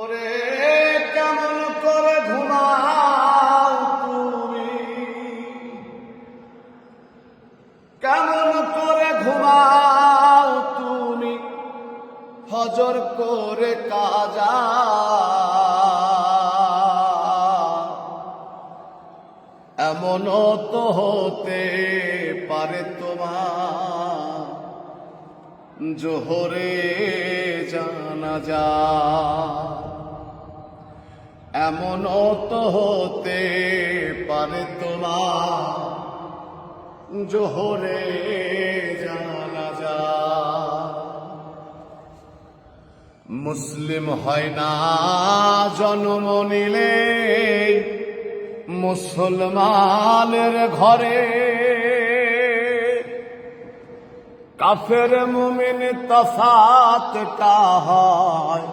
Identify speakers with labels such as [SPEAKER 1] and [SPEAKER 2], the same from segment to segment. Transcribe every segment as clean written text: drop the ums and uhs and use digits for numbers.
[SPEAKER 1] ওরে কেমন করে ঘুমাও তুমি, কেমন করে ঘুমাও তুমি ফজর করে কাজা। এমনও তো হতে পারে তোমার জোহরে জানাজা। এমনও তো হতে পারে তোমার জোহরে জানাজা। মুসলিম হয় না জন্ম নিলে মুসলমানের ঘরে, কাফের মুমিন তফাৎটা হয়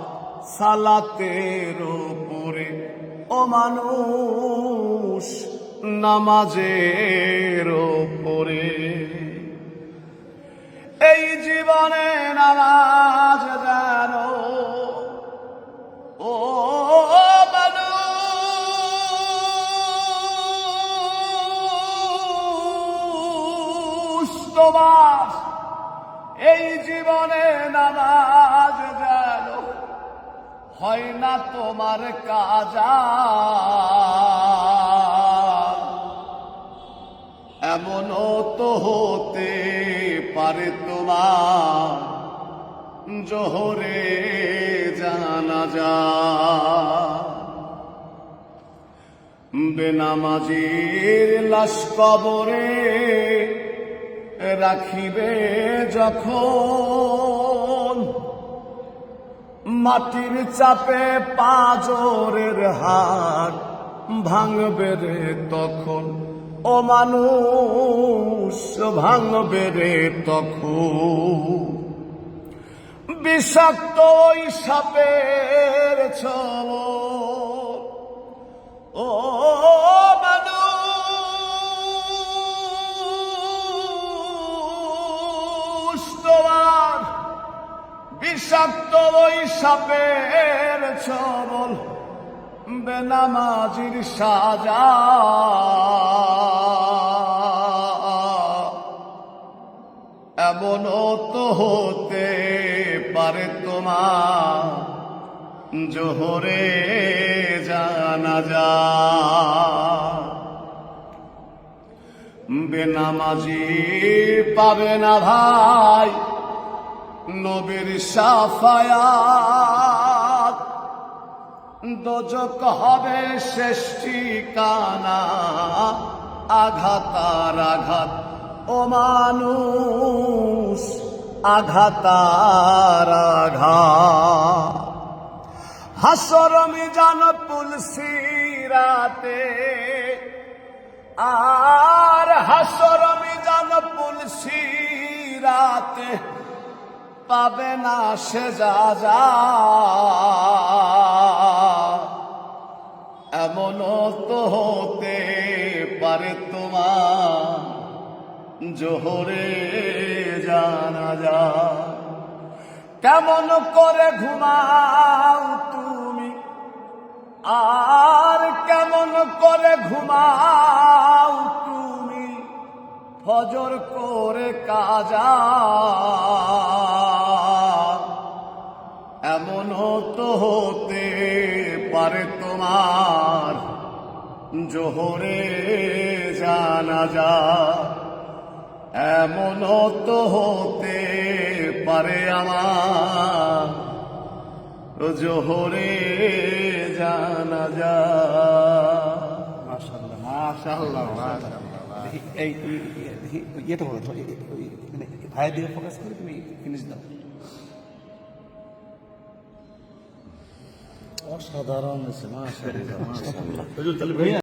[SPEAKER 1] সালাতের উপরে। ও মানুষ নামাজের উপরে। এই জীবনে নামাজ জানো ও মানুষ, তোমার এই জীবনে নামাজ জানো হয় না তোমার কাজা। এমনও তো হতে পারে তোমার জোহরে জানাজা। বেনামাজির লাশ কবরে রাখিবে যখন, মাটির চাপে পাঁজরের হাড় ভাঙবে রে তখন। ও মানুষ ভাঙবে রে তখন। বিষাক্ত ওই সাপের ছল ও মানুষ, তোমার বিষাক্ত ওই সাপের ছবল বেনামাজির সাজা। এমনও তো হতে পারে তোমার জোহরে জানাজা। বেনামাজি পাবে না ভাই নবীর শাফায়াত, দোজক হবে শেষ ঠিকানা। আঘাতার আঘাত ও মানুষ, আঘাতার আঘাত। হাসর মিজান পুলসিরাতে, আর হাসর মিজান পুলসিরাতে পাবে না সে যা। এমনও তো হতে পারে তোমার জোহরে জানাজা। কেমন করে ঘুমাও তুমি, আর কেমন করে ঘুমাও তুমি ফজর করে কাজা। এমনও তো হতে পারে তোমার জোহরে জানাজা। এমনও তো হতে পারে আমার জোহরে জানাজা।
[SPEAKER 2] মাশাআল্লাহ মাশাআল্লাহ মাশাআল্লাহ। এই ইয়েটা বলো, ভাইয়ের দিকে ফোকাস করে তুমি ফিনিশ দাও।
[SPEAKER 1] অসাধারণ হয়েছে মাশাআল্লাহ মাশাআল্লাহ।